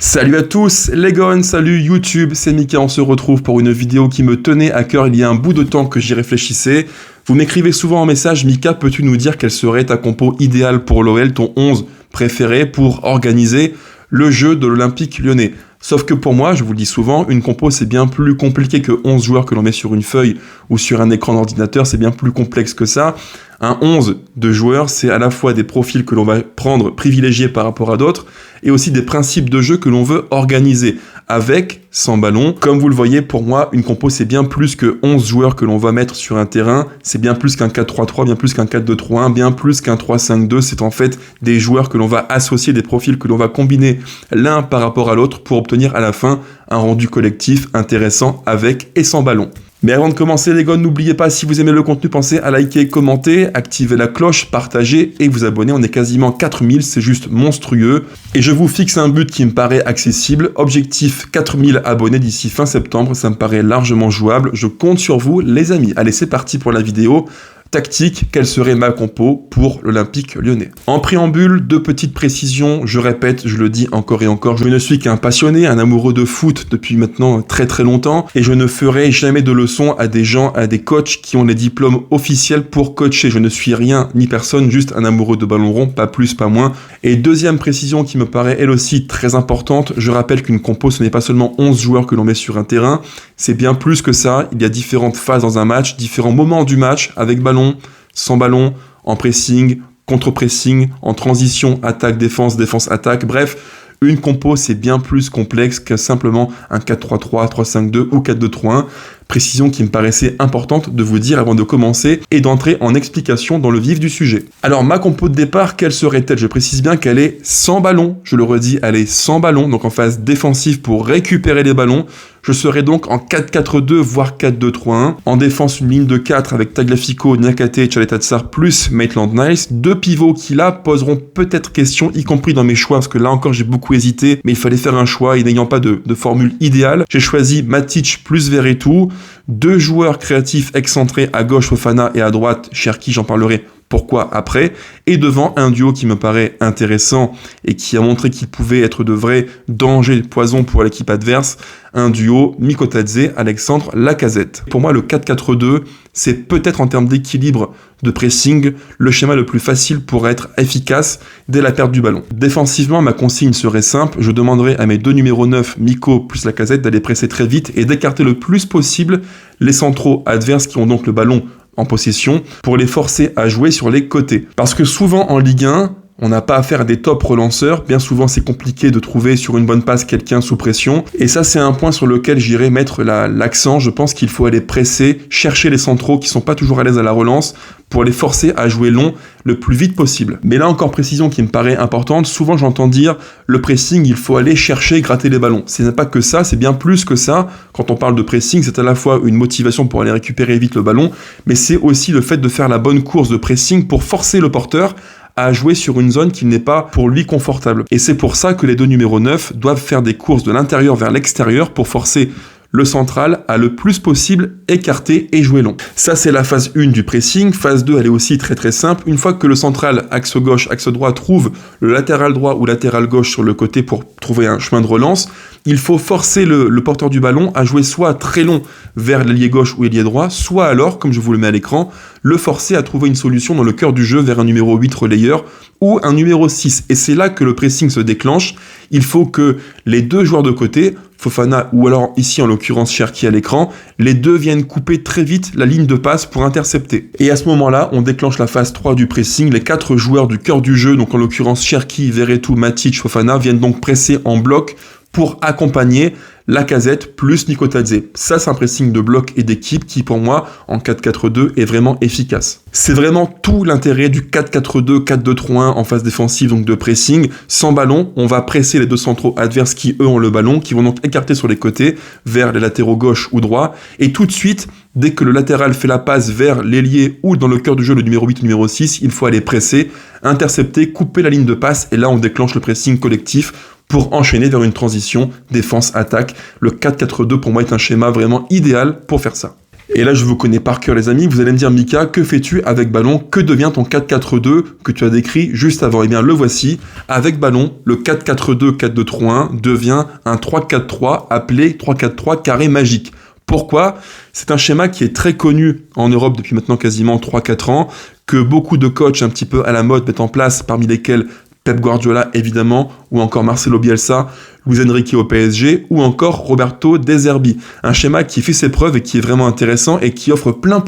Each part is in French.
Salut à tous les gones, salut YouTube, c'est Mika, on se retrouve pour une vidéo qui me tenait à cœur il y a un bout de temps que j'y réfléchissais. Vous m'écrivez souvent en message, Mika, peux-tu nous dire quelle serait ta compo idéale pour l'OL, ton 11 préféré pour organiser le jeu de l'Olympique Lyonnais? Sauf que pour moi, je vous le dis souvent, une compo c'est bien plus compliqué que 11 joueurs que l'on met sur une feuille ou sur un écran d'ordinateur, c'est bien plus complexe que ça. Un 11 de joueurs, c'est à la fois des profils que l'on va prendre privilégiés par rapport à d'autres et aussi des principes de jeu que l'on veut organiser avec, sans ballon. Comme vous le voyez, pour moi, une compo c'est bien plus que 11 joueurs que l'on va mettre sur un terrain, c'est bien plus qu'un 4-3-3, bien plus qu'un 4-2-3-1, bien plus qu'un 3-5-2, c'est en fait des joueurs que l'on va associer, des profils que l'on va combiner l'un par rapport à l'autre pour obtenir à la fin un rendu collectif intéressant avec et sans ballon. Mais avant de commencer les gars, n'oubliez pas, si vous aimez le contenu, pensez à liker, commenter, activer la cloche, partager et vous abonner. On est quasiment 4000, c'est juste monstrueux. Et je vous fixe un but qui me paraît accessible. Objectif 4000 abonnés d'ici fin septembre, ça me paraît largement jouable. Je compte sur vous les amis. Allez, c'est parti pour la vidéo. Tactique, quelle serait ma compo pour l'Olympique Lyonnais? En préambule, deux petites précisions, je répète, je le dis encore et encore, je ne suis qu'un passionné, un amoureux de foot depuis maintenant très très longtemps, et je ne ferai jamais de leçons à des gens, à des coachs qui ont les diplômes officiels pour coacher. Je ne suis rien ni personne, juste un amoureux de ballon rond, pas plus, pas moins. Et deuxième précision qui me paraît elle aussi très importante, je rappelle qu'une compo ce n'est pas seulement 11 joueurs que l'on met sur un terrain, c'est bien plus que ça, il y a différentes phases dans un match, différents moments du match, avec ballon, sans ballon, en pressing, contre-pressing, en transition, attaque, défense, défense-attaque, bref, une compo c'est bien plus complexe que simplement un 4-3-3, 3-5-2 ou 4-2-3-1. Précision qui me paraissait importante de vous dire avant de commencer et d'entrer en explication dans le vif du sujet. Alors ma compo de départ, quelle serait-elle? Je précise bien qu'elle est sans ballon, je le redis, elle est sans ballon, donc en phase défensive pour récupérer les ballons. Je serai donc en 4-4-2 voire 4-2-3-1. En défense, une ligne de 4 avec Tagliafico, Niakate, Tchaleta-Tsar plus Maitland-Niles. Deux pivots qui là poseront peut-être question, y compris dans mes choix, parce que là encore j'ai beaucoup hésité, mais il fallait faire un choix et n'ayant pas de formule idéale, j'ai choisi Matic plus Veretout. Deux joueurs créatifs excentrés à gauche Fofana et à droite Cherki, j'en parlerai pourquoi après, et devant un duo qui me paraît intéressant et qui a montré qu'il pouvait être de vrais dangers poison pour l'équipe adverse, un duo Mikotadze, Alexandre Lacazette. Pour moi, le 4-4-2, c'est peut-être en termes d'équilibre de pressing, le schéma le plus facile pour être efficace dès la perte du ballon. Défensivement, ma consigne serait simple, je demanderai à mes deux numéros 9, Miko plus Lacazette, d'aller presser très vite et d'écarter le plus possible les centraux adverses qui ont donc le ballon en possession pour les forcer à jouer sur les côtés. Parce que souvent en Ligue 1, on n'a pas affaire à des top relanceurs, bien souvent c'est compliqué de trouver sur une bonne passe quelqu'un sous pression, et ça c'est un point sur lequel j'irai mettre l'accent. Je pense qu'il faut aller presser, chercher les centraux qui sont pas toujours à l'aise à la relance, pour les forcer à jouer long le plus vite possible. Mais là encore précision qui me paraît importante, souvent j'entends dire le pressing il faut aller chercher, gratter les ballons. Ce n'est pas que ça, c'est bien plus que ça. Quand on parle de pressing, c'est à la fois une motivation pour aller récupérer vite le ballon, mais c'est aussi le fait de faire la bonne course de pressing pour forcer le porteur à jouer sur une zone qui n'est pas pour lui confortable. Et c'est pour ça que les deux numéros 9 doivent faire des courses de l'intérieur vers l'extérieur pour forcer le central à le plus possible écarter et jouer long. Ça c'est la phase 1 du pressing. Phase 2 elle est aussi très très simple. Une fois que le central axe gauche, axe droit trouve le latéral droit ou latéral gauche sur le côté pour trouver un chemin de relance, il faut forcer le porteur du ballon à jouer soit très long vers l'ailier gauche ou l'ailier droit, soit alors, comme je vous le mets à l'écran, le forcer à trouver une solution dans le cœur du jeu vers un numéro 8 relayeur ou un numéro 6. Et c'est là que le pressing se déclenche. Il faut que les deux joueurs de côté, Fofana ou alors ici en l'occurrence Cherki à l'écran, les deux viennent couper très vite la ligne de passe pour intercepter. Et à ce moment-là, on déclenche la phase 3 du pressing. Les quatre joueurs du cœur du jeu, donc en l'occurrence Cherki, Veretout, Matic, Fofana, viennent donc presser en bloc pour accompagner Lacazette plus Mikotadze. Ça, c'est un pressing de bloc et d'équipe qui, pour moi, en 4-4-2, est vraiment efficace. C'est vraiment tout l'intérêt du 4-4-2, 4-2-3-1 en phase défensive, donc de pressing. Sans ballon, on va presser les deux centraux adverses qui, eux, ont le ballon, qui vont donc écarter sur les côtés, vers les latéraux gauche ou droit. Et tout de suite, dès que le latéral fait la passe vers l'ailier ou dans le cœur du jeu, le numéro 8 ou numéro 6, il faut aller presser, intercepter, couper la ligne de passe, et là, on déclenche le pressing collectif pour enchaîner vers une transition défense-attaque. Le 4-4-2 pour moi est un schéma vraiment idéal pour faire ça. Et là, je vous connais par cœur, les amis. Vous allez me dire, Mika, que fais-tu avec ballon? Que devient ton 4-4-2 que tu as décrit juste avant? Eh bien, le voici. Avec ballon, le 4-4-2, 4-2-3-1 devient un 3-4-3 appelé 3-4-3 carré magique. Pourquoi? C'est un schéma qui est très connu en Europe depuis maintenant quasiment 3-4 ans, que beaucoup de coachs un petit peu à la mode mettent en place, parmi lesquels Pep Guardiola évidemment, ou encore Marcelo Bielsa, Luis Enrique au PSG, ou encore Roberto De Zerbi. Un schéma qui fait ses preuves et qui est vraiment intéressant et qui offre plein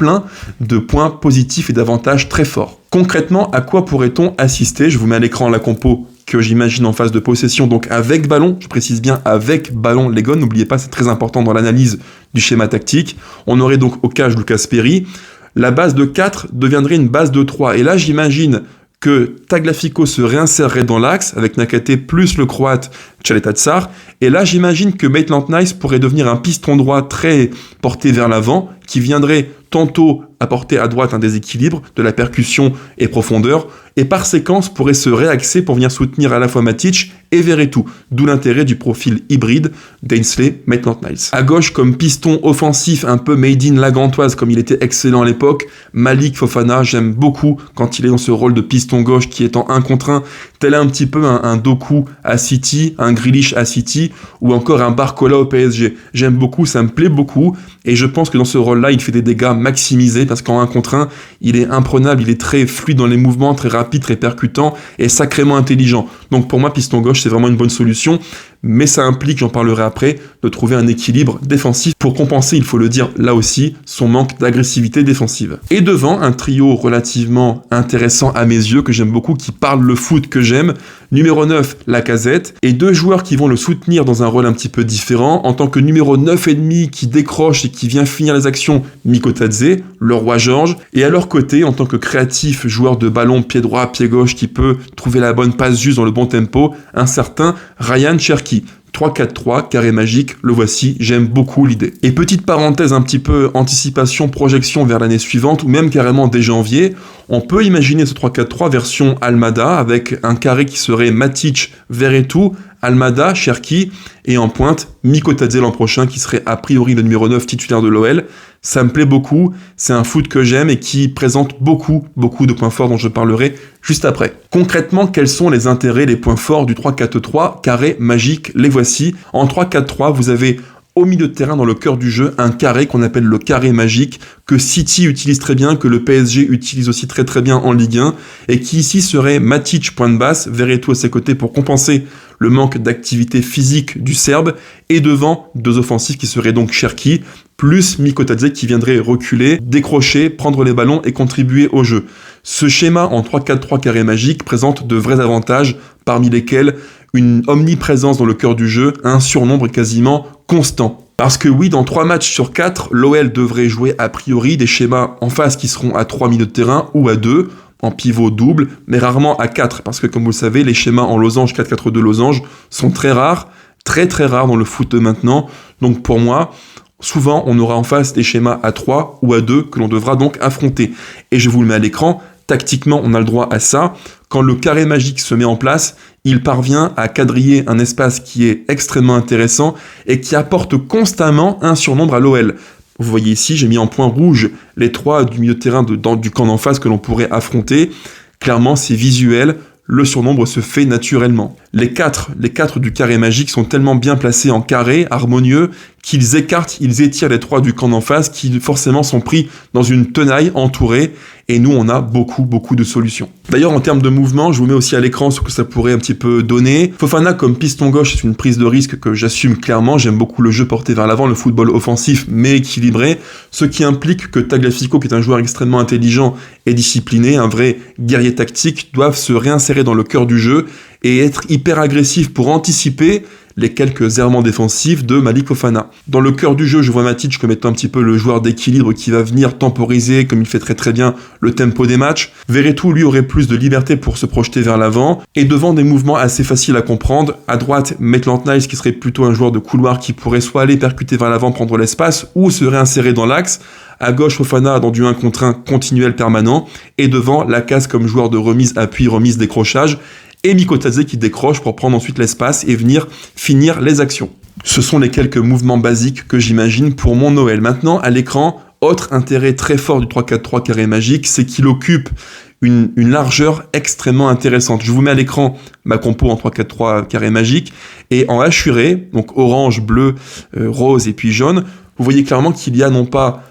de points positifs et d'avantages très forts. Concrètement, à quoi pourrait-on assister? Je vous mets à l'écran la compo que j'imagine en phase de possession, donc avec ballon, je précise bien avec ballon les gars, n'oubliez pas, c'est très important dans l'analyse du schéma tactique. On aurait donc au cage Lucas Perry, la base de 4 deviendrait une base de 3, et là j'imagine que Tagliafico se réinsérerait dans l'axe avec Nakate plus le croate Chaleta Tsar, et là j'imagine que Maitland-Niles pourrait devenir un piston droit très porté vers l'avant, qui viendrait tantôt apporter à droite un déséquilibre, de la percussion et profondeur, et par séquence pourrait se réaxer pour venir soutenir à la fois Matic et Verretou, d'où l'intérêt du profil hybride d'Ainsley Maitland-Niles. À gauche, comme piston offensif un peu made in la gantoise, comme il était excellent à l'époque, Malik Fofana, j'aime beaucoup quand il est dans ce rôle de piston gauche qui est en 1 contre 1, tel un petit peu un Doku à City, un Grealish à City, ou encore un Barcola au PSG. J'aime beaucoup, ça me plaît beaucoup, et je pense que dans ce rôle-là, il fait des dégâts maximisés, parce qu'en 1 contre 1, il est imprenable, il est très fluide dans les mouvements, très rapide, très percutant, et sacrément intelligent. Donc pour moi, piston gauche, c'est vraiment une bonne solution, mais ça implique, j'en parlerai après, de trouver un équilibre défensif pour compenser, il faut le dire là aussi, son manque d'agressivité défensive. Et devant, un trio relativement intéressant à mes yeux, que j'aime beaucoup, qui parle le foot que j'aime, numéro 9, Lacazette, et 2 joueurs qui vont le soutenir dans un rôle un petit peu différent, en tant que numéro 9,5 qui décroche et qui vient finir les actions, Mikotadze, le roi Georges, et à leur côté, en tant que créatif joueur de ballon pied droit, pied gauche, qui peut trouver la bonne passe juste dans le bon tempo, un certain Ryan Cherki. 3-4-3, carré magique, le voici, j'aime beaucoup l'idée. Et petite parenthèse un petit peu anticipation, projection vers l'année suivante, ou même carrément dès janvier, on peut imaginer ce 3-4-3 version Almada, avec un carré qui serait Matic, Verretou, Almada, Cherki, et en pointe, Mikotadze l'an prochain, qui serait a priori le numéro 9 titulaire de l'OL. Ça me plaît beaucoup, c'est un foot que j'aime et qui présente beaucoup de points forts dont je parlerai juste après. Concrètement, quels sont les intérêts, les points forts du 3-4-3, carré magique, les voici. En 3-4-3, vous avez au milieu de terrain, dans le cœur du jeu, un carré qu'on appelle le carré magique, que City utilise très bien, que le PSG utilise aussi très bien en Ligue 1, et qui ici serait Matic point de basse, Verretou à ses côtés pour compenser le manque d'activité physique du Serbe, et devant, 2 offensifs qui seraient donc Cherki, plus Mikotadze qui viendrait reculer, décrocher, prendre les ballons et contribuer au jeu. Ce schéma en 3-4-3 carré magique présente de vrais avantages, parmi lesquels une omniprésence dans le cœur du jeu, un surnombre quasiment constant. Parce que oui, dans 3 matchs sur 4, l'OL devrait jouer a priori des schémas en face qui seront à 3 milieux de terrain ou à 2, en pivot double, mais rarement à 4, parce que comme vous le savez, les schémas en losange 4-4-2 losange sont très rares, très rares dans le foot de maintenant. Donc pour moi, souvent on aura en face des schémas à 3 ou à 2 que l'on devra donc affronter. Et je vous le mets à l'écran, tactiquement on a le droit à ça. Quand le carré magique se met en place, il parvient à quadriller un espace qui est extrêmement intéressant et qui apporte constamment un surnombre à l'OL. Vous voyez ici, j'ai mis en point rouge les 3 du milieu de terrain du camp d'en face que l'on pourrait affronter. Clairement, c'est visuel, le surnombre se fait naturellement. Les 4 du carré magique sont tellement bien placés en carré, harmonieux, qu'ils écartent, ils étirent les 3 du camp d'en face, qui forcément sont pris dans une tenaille entourée, et nous on a beaucoup de solutions. D'ailleurs en termes de mouvement, je vous mets aussi à l'écran ce que ça pourrait un petit peu donner. Fofana comme piston gauche, c'est une prise de risque que j'assume clairement, j'aime beaucoup le jeu porté vers l'avant, le football offensif mais équilibré, ce qui implique que Tagliafico, qui est un joueur extrêmement intelligent et discipliné, un vrai guerrier tactique, doivent se réinsérer dans le cœur du jeu et être hyper agressif pour anticiper les quelques errements défensifs de Malik Fofana. Dans le cœur du jeu, je vois Matic comme étant un petit peu le joueur d'équilibre qui va venir temporiser, comme il fait très bien, le tempo des matchs. Verretou, lui, aurait plus de liberté pour se projeter vers l'avant, et devant des mouvements assez faciles à comprendre. À droite, Maitland-Niles, qui serait plutôt un joueur de couloir qui pourrait soit aller percuter vers l'avant, prendre l'espace, ou se réinsérer dans l'axe. À gauche, Fofana dans du 1 contre 1 continuel permanent, et devant, Lacazette comme joueur de remise, appui, remise, décrochage, et Mikotadze qui décroche pour prendre ensuite l'espace et venir finir les actions. Ce sont les quelques mouvements basiques que j'imagine pour mon Noël. Maintenant, à l'écran, Autre intérêt très fort du 3-4-3 carré magique, c'est qu'il occupe une largeur extrêmement intéressante. Je vous mets à l'écran ma compo en 3-4-3 carré magique, et en hachuré, donc orange, bleu, rose et puis jaune, vous voyez clairement qu'il y a non pas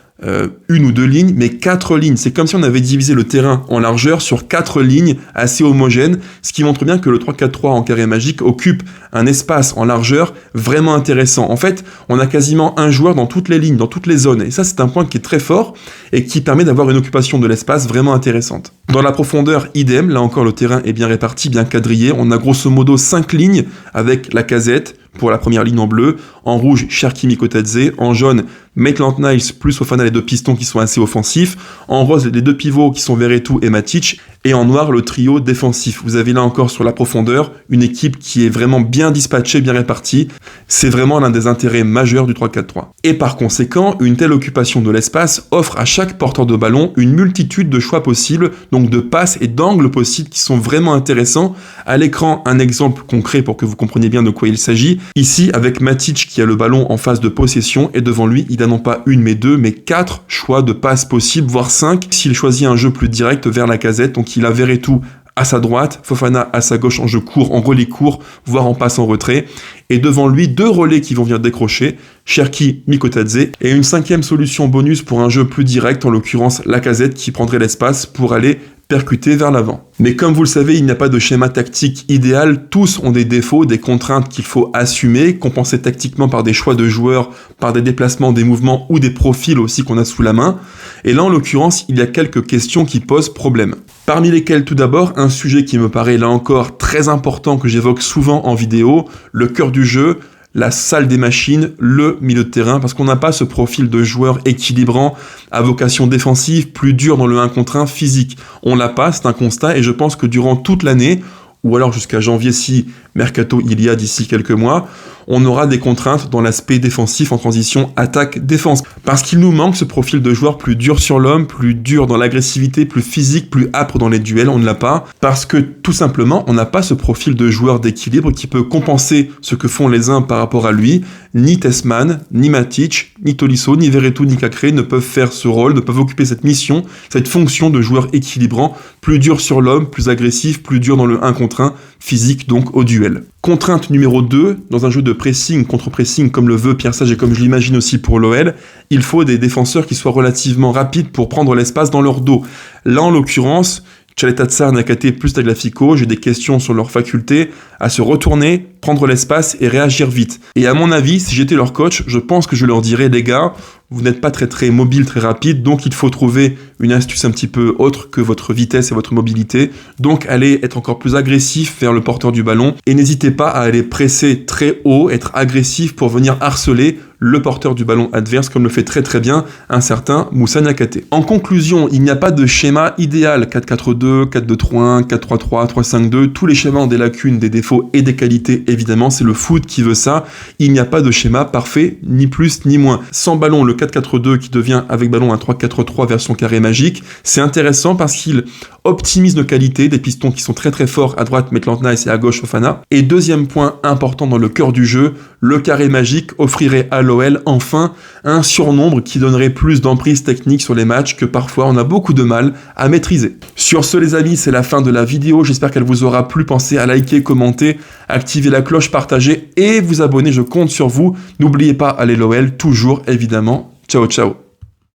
une ou deux lignes, mais 4 lignes. C'est comme si on avait divisé le terrain en largeur sur 4 lignes assez homogènes, ce qui montre bien que le 3-4-3 en carré magique occupe un espace en largeur vraiment intéressant. En fait, on a quasiment un joueur dans toutes les lignes, dans toutes les zones, et ça c'est un point qui est très fort et qui permet d'avoir une occupation de l'espace vraiment intéressante. Dans la profondeur, idem, là encore le terrain est bien réparti, bien quadrillé, on a grosso modo 5 lignes avec Lacazette pour la première ligne en bleu, en rouge Cherki Mikotadze, en jaune Maitland-Niles plus Fofana, les deux pistons qui sont assez offensifs, en rose les deux pivots qui sont Veretout et Matic, et en noir le trio défensif. Vous avez là encore sur la profondeur une équipe qui est vraiment bien dispatchée, bien répartie. C'est vraiment l'un des intérêts majeurs du 3-4-3. Et par conséquent, une telle occupation de l'espace offre à chaque porteur de ballon une multitude de choix possibles, donc de passes et d'angles possibles qui sont vraiment intéressants. À l'écran, un exemple concret pour que vous compreniez bien de quoi il s'agit. Ici, avec Matic qui a le ballon en phase de possession, et devant lui, il a non pas une, mais deux, mais 4 choix de passes possibles, voire 5, s'il choisit un jeu plus direct vers Lacazette. Donc il a Veretout à sa droite, Fofana à sa gauche en jeu court, en relais court, voire en passe en retrait. Et devant lui, 2 relais qui vont venir décrocher, Cherki, Mikotadze, et une 5e solution bonus pour un jeu plus direct, en l'occurrence Lacazette qui prendrait l'espace pour aller percuter vers l'avant. Mais comme vous le savez, il n'y a pas de schéma tactique idéal, tous ont des défauts, des contraintes qu'il faut assumer, compenser tactiquement par des choix de joueurs, par des déplacements, des mouvements ou des profils aussi qu'on a sous la main. Et là, en l'occurrence, il y a quelques questions qui posent problème. Parmi lesquelles, tout d'abord, un sujet qui me paraît là encore très important que j'évoque souvent en vidéo, le cœur du jeu, la salle des machines, le milieu de terrain, parce qu'on n'a pas ce profil de joueur équilibrant, à vocation défensive, plus dur dans le 1 contre 1 physique. On l'a pas, c'est un constat, et je pense que durant toute l'année, ou alors jusqu'à janvier si mercato il y a d'ici quelques mois, on aura des contraintes dans l'aspect défensif en transition attaque-défense. Parce qu'il nous manque ce profil de joueur plus dur sur l'homme, plus dur dans l'agressivité, plus physique, plus âpre dans les duels, on ne l'a pas. Parce que tout simplement, on n'a pas ce profil de joueur d'équilibre qui peut compenser ce que font les uns par rapport à lui. Ni Tessman, ni Matic, ni Tolisso, ni Veretout, ni Cacré ne peuvent faire ce rôle, ne peuvent occuper cette mission, cette fonction de joueur équilibrant, plus dur sur l'homme, plus agressif, plus dur dans le 1 contre 1, physique donc au duel. Contrainte numéro 2, dans un jeu de pressing, contre-pressing, comme le veut Pierre Sage et comme je l'imagine aussi pour l'OL, il faut des défenseurs qui soient relativement rapides pour prendre l'espace dans leur dos. Là, en l'occurrence, Tchaleta-Tsar, Nakate plus Tagliafico, j'ai des questions sur leur faculté à se retourner, prendre l'espace et réagir vite. Et à mon avis, si j'étais leur coach, je pense que je leur dirais, les gars, vous n'êtes pas très mobile, très rapide, donc il faut trouver une astuce un petit peu autre que votre vitesse et votre mobilité. Donc allez être encore plus agressif vers le porteur du ballon et n'hésitez pas à aller presser très haut, être agressif pour venir harceler le porteur du ballon adverse, comme le fait très bien un certain Moussa Niakhaté. En conclusion, il n'y a pas de schéma idéal, 4-4-2, 4-2-3-1, 4-3-3, 3-5-2, tous les schémas ont des lacunes, des défauts et des qualités, évidemment, c'est le foot qui veut ça. Il n'y a pas de schéma parfait, ni plus ni moins. Sans ballon, le 4-4-2 qui devient avec ballon un 3-4-3 version carré magique, c'est intéressant parce qu'il optimise nos qualités, des pistons qui sont très forts à droite, Maitland-Niles et à gauche, Fofana. Et deuxième point important dans le cœur du jeu, le carré magique offrirait à l'OL enfin un surnombre qui donnerait plus d'emprise technique sur les matchs que parfois on a beaucoup de mal à maîtriser. Sur ce les amis, c'est la fin de la vidéo, j'espère qu'elle vous aura plu, pensez à liker, commenter, activer la cloche, partager et vous abonner, je compte sur vous. N'oubliez pas, allez l'OL, toujours évidemment. Ciao ciao.